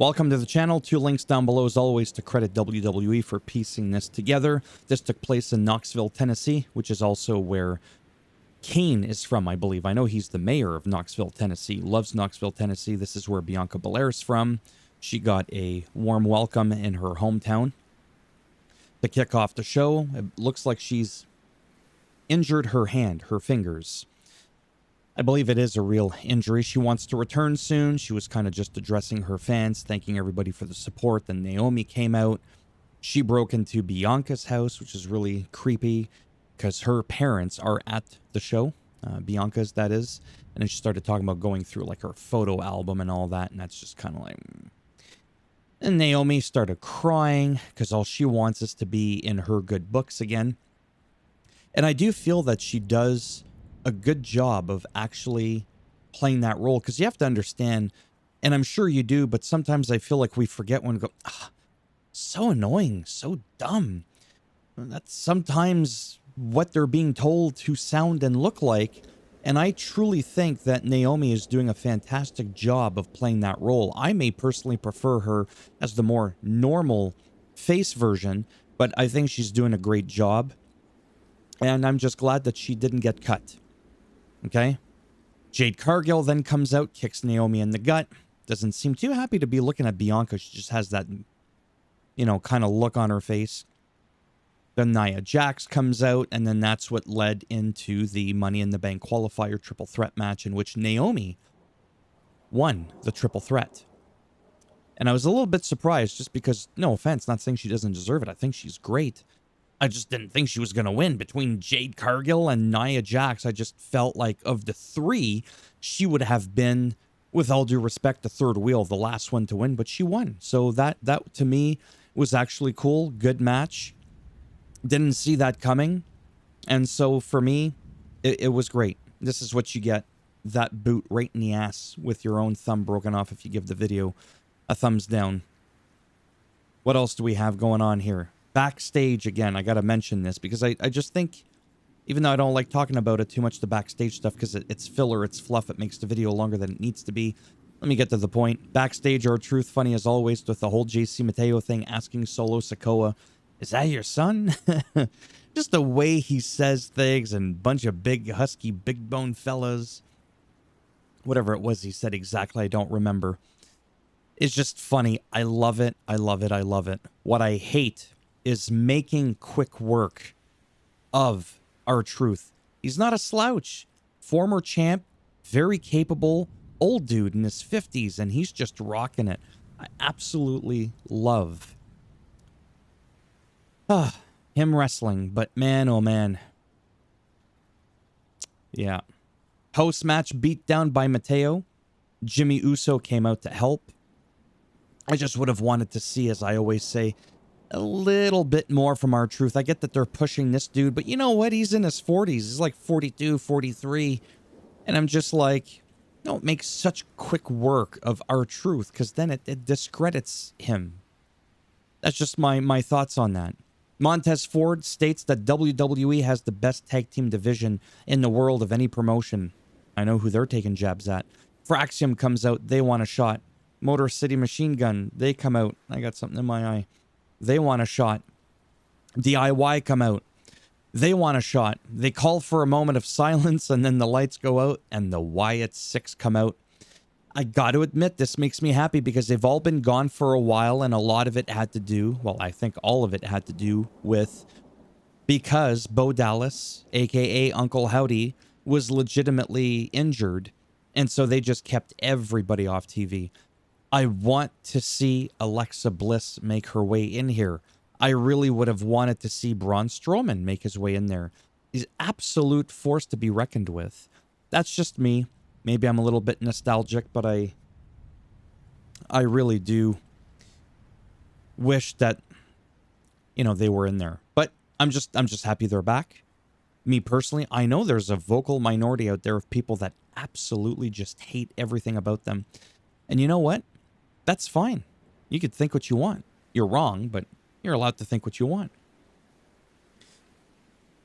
Welcome to the channel. 2 links down below as always to credit WWE for piecing this together. This took place in Knoxville, Tennessee, which is also where Kane is from, I believe. I know he's the mayor of Knoxville, Tennessee. Loves Knoxville, Tennessee. This is where Bianca Belair's from. She got a warm welcome in her hometown. To kick off the show, it looks like she's injured her hand, her fingers. I believe it is a real injury. She wants to return soon. She was kind of just addressing her fans, thanking everybody for the support. Then Naomi came out. She broke into Bianca's house, which is really creepy because her parents are at the show, Bianca's, that is. And then she started talking about going through like her photo album and all that. And that's just kind of like... And Naomi started crying because all she wants is to be in her good books again. And I do feel that she does a good job of actually playing that role, because you have to understand, and I'm sure you do, but sometimes I feel like we forget when we go, so annoying, so dumb. That's sometimes what they're being told to sound and look like. And I truly think that Naomi is doing a fantastic job of playing that role. I may personally prefer her as the more normal face version, but I think she's doing a great job. And I'm just glad that she didn't get cut. Okay? Jade Cargill then comes out, kicks Naomi in the gut. Doesn't seem too happy to be looking at Bianca. She just has that, kind of look on her face. Then Nia Jax comes out, and then that's what led into the Money in the Bank qualifier triple threat match in which Naomi won the triple threat. And I was a little bit surprised just because, no offense, not saying she doesn't deserve it. I think she's great. I just didn't think she was going to win. Between Jade Cargill and Nia Jax, I just felt like of the three, she would have been, with all due respect, the third wheel, the last one to win, but she won. So that to me was actually cool. Good match. Didn't see that coming. And so for me, it was great. This is what you get. That boot right in the ass with your own thumb broken off if you give the video a thumbs down. What else do we have going on here? Backstage again. I got to mention this because I just think, even though I don't like talking about it too much, the backstage stuff, because it's filler, it's fluff, it makes the video longer than it needs to be. Let me get to the point. Backstage, R-Truth, funny as always, with the whole JC Mateo thing, asking Solo Sikoa, is that your son? Just the way he says things, and bunch of big, husky, big bone fellas. Whatever it was he said exactly, I don't remember. It's just funny. I love it. I love it. I love it. What I hate is making quick work of R-Truth. He's not a slouch. Former champ, very capable, old dude in his 50s, and he's just rocking it. I absolutely love him wrestling, but man, oh man. Yeah. Post-match beatdown by Mateo. Jimmy Uso came out to help. I just would have wanted to see, as I always say, a little bit more from R-Truth. I get that they're pushing this dude, but you know what? He's in his 40s. He's like 42, 43. And I'm just like, don't make such quick work of R-Truth, because then it discredits him. That's just my thoughts on that. Montez Ford states that WWE has the best tag team division in the world of any promotion. I know who they're taking jabs at. Fraxium comes out. They want a shot. Motor City Machine Gun. They come out. I got something in my eye. They want a shot. DIY come out. They want a shot. They call for a moment of silence, and then the lights go out, and the Wyatt Six come out. I got to admit, this makes me happy because they've all been gone for a while, and a lot of it had to do, well, I think all of it had to do with because Bo Dallas, a.k.a. Uncle Howdy, was legitimately injured, and so they just kept everybody off TV. I want to see Alexa Bliss make her way in here. I really would have wanted to see Braun Strowman make his way in there. He's absolute force to be reckoned with. That's just me. Maybe I'm a little bit nostalgic, but I really do wish that, they were in there. But I'm just happy they're back. Me personally, I know there's a vocal minority out there of people that absolutely just hate everything about them. And you know what? That's fine. You could think what you want. You're wrong, but you're allowed to think what you want.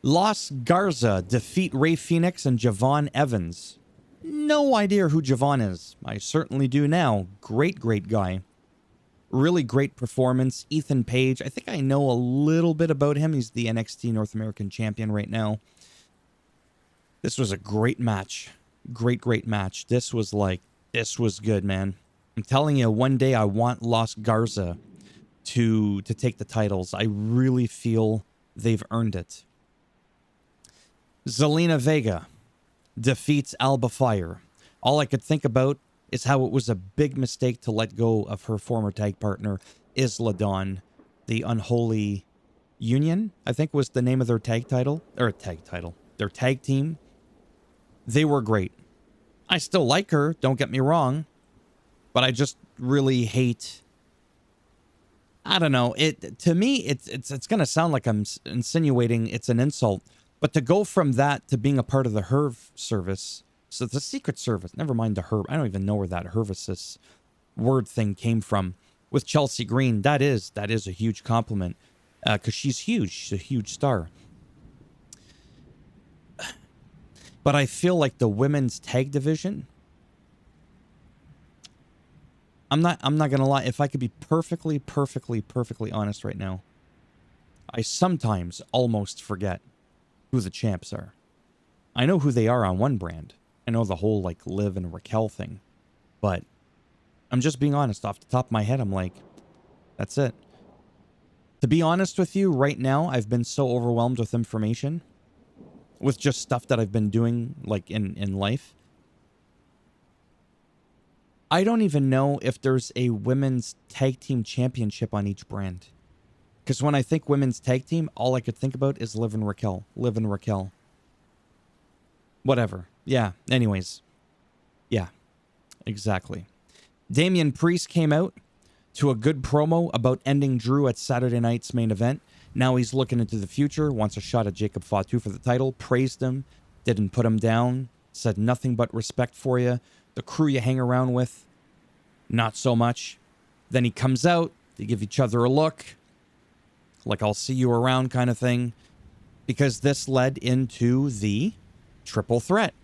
Los Garza defeat Rey Fenix and Javon Evans. No idea who Javon is. I certainly do now. Great, great guy. Really great performance. Ethan Page, I think I know a little bit about him. He's the NXT North American champion right now. This was a great match. Great match. This was good, man. I'm telling you, one day I want Los Garza to take the titles. I really feel they've earned it. Zelina Vega defeats Alba Fire. All I could think about is how it was a big mistake to let go of her former tag partner, Isla Dawn. The Unholy Union, I think was the name of their tag title. Or tag title. Their tag team. They were great. I still like her, don't get me wrong. But I just really hate... I don't know. To me, it's going to sound like I'm insinuating it's an insult. But to go from that to being a part of the Herv service... So the Secret Service, never mind the Herb. I don't even know where that Hervesis word thing came from. With Chelsea Green, that is a huge compliment. Because she's huge. She's a huge star. But I feel like the women's tag division... I'm not gonna lie. If I could be perfectly honest right now, I sometimes almost forget who the champs are. I know who they are on one brand. I know the whole like Liv and Raquel thing, but I'm just being honest. Off the top of my head, I'm like, that's it. To be honest with you, right now, I've been so overwhelmed with information, with just stuff that I've been doing like in life. I don't even know if there's a women's tag team championship on each brand. Because when I think women's tag team, all I could think about is Liv and Raquel. Liv and Raquel. Whatever. Yeah, anyways. Yeah, exactly. Damian Priest came out to a good promo about ending Drew at Saturday night's main event. Now he's looking into the future, wants a shot at Jacob Fatu for the title, praised him, didn't put him down, said nothing but respect for you. The crew you hang around with, not so much. Then he comes out, they give each other a look, like I'll see you around kind of thing, because this led into the triple threat.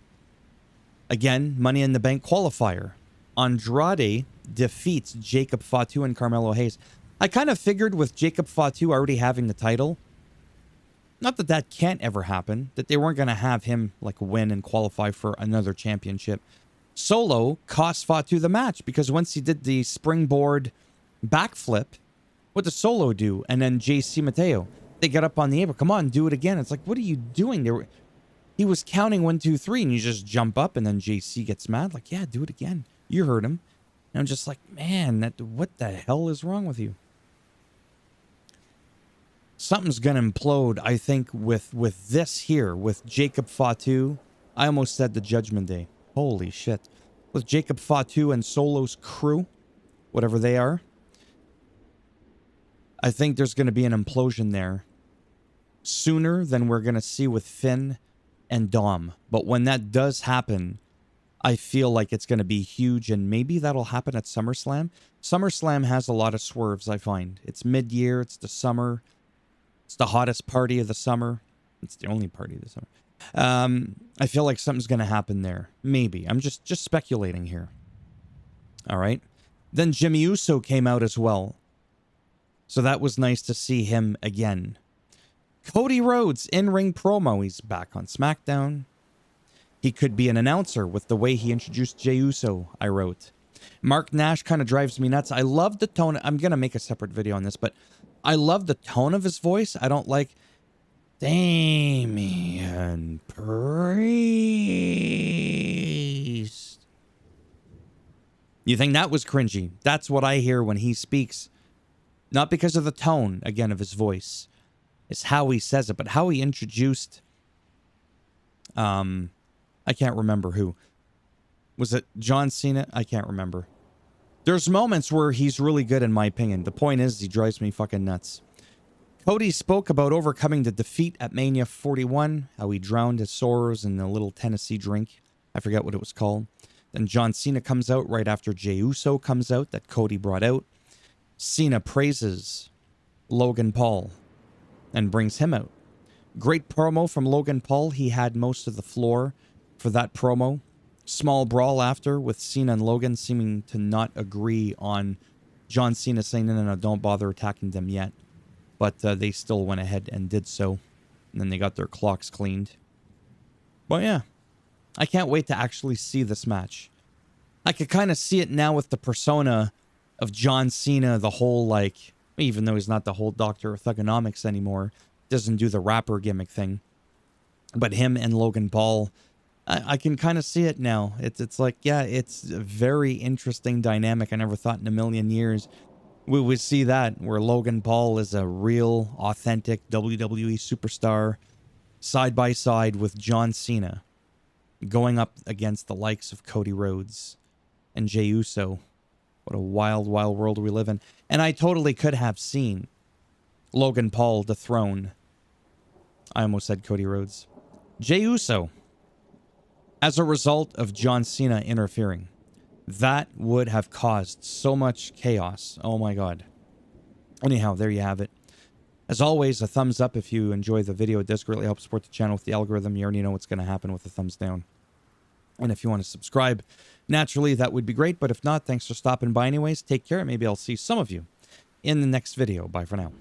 Again, Money in the Bank qualifier. Andrade defeats Jacob Fatu and Carmelo Hayes. I kind of figured with Jacob Fatu already having the title, not that that can't ever happen, that they weren't going to have him like win and qualify for another championship. Solo cost Fatu the match because once he did the springboard backflip, what does Solo do? And then JC Mateo, they get up on the apron. Come on, do it again. It's like, what are you doing? He was counting 1, 2, 3, and you just jump up, and then JC gets mad. Like, yeah, do it again. You heard him. And I'm just like, man, what the hell is wrong with you? Something's gonna implode, I think, with this here, with Jacob Fatu. I almost said the Judgment Day. Holy shit. With Jacob Fatu and Solo's crew, whatever they are, I think there's going to be an implosion there sooner than we're going to see with Finn and Dom. But when that does happen, I feel like it's going to be huge, and maybe that'll happen at SummerSlam. SummerSlam has a lot of swerves, I find. It's mid-year, it's the summer, it's the hottest party of the summer. It's the only party of the summer. I feel like something's going to happen there. Maybe. I'm just speculating here. All right. Then Jimmy Uso came out as well. So that was nice to see him again. Cody Rhodes in-ring promo. He's back on SmackDown. He could be an announcer with the way he introduced Jey Uso, I wrote. Mark Nash kind of drives me nuts. I love the tone. I'm going to make a separate video on this, but I love the tone of his voice. I don't like Damian Priest. You think that was cringy? That's what I hear when he speaks. Not because of the tone, again, of his voice. It's how he says it, but how he introduced... I can't remember who. Was it John Cena? I can't remember. There's moments where he's really good, in my opinion. The point is, he drives me fucking nuts. Cody spoke about overcoming the defeat at Mania 41, how he drowned his sorrows in a little Tennessee drink. I forget what it was called. Then John Cena comes out right after Jey Uso comes out that Cody brought out. Cena praises Logan Paul and brings him out. Great promo from Logan Paul. He had most of the floor for that promo. Small brawl after with Cena and Logan seeming to not agree on John Cena saying, no, don't bother attacking them yet. But they still went ahead and did so. And then they got their clocks cleaned. But yeah, I can't wait to actually see this match. I could kind of see it now with the persona of John Cena, the whole, like, even though he's not the whole Doctor of Thugonomics anymore, doesn't do the rapper gimmick thing. But him and Logan Paul, I can kind of see it now. It's like, yeah, it's a very interesting dynamic. I never thought in a million years we would see that, where Logan Paul is a real, authentic WWE superstar side by side with John Cena, going up against the likes of Cody Rhodes and Jey Uso. What a wild, wild world we live in. And I totally could have seen Logan Paul dethrone, I almost said Cody Rhodes, Jey Uso, as a result of John Cena interfering. That would have caused so much chaos. Oh my God. Anyhow, there you have it. As always, a thumbs up if you enjoy the video. It does greatly help support the channel with the algorithm. You already know what's going to happen with the thumbs down. And if you want to subscribe, naturally, that would be great. But if not, thanks for stopping by anyways. Take care. Maybe I'll see some of you in the next video. Bye for now.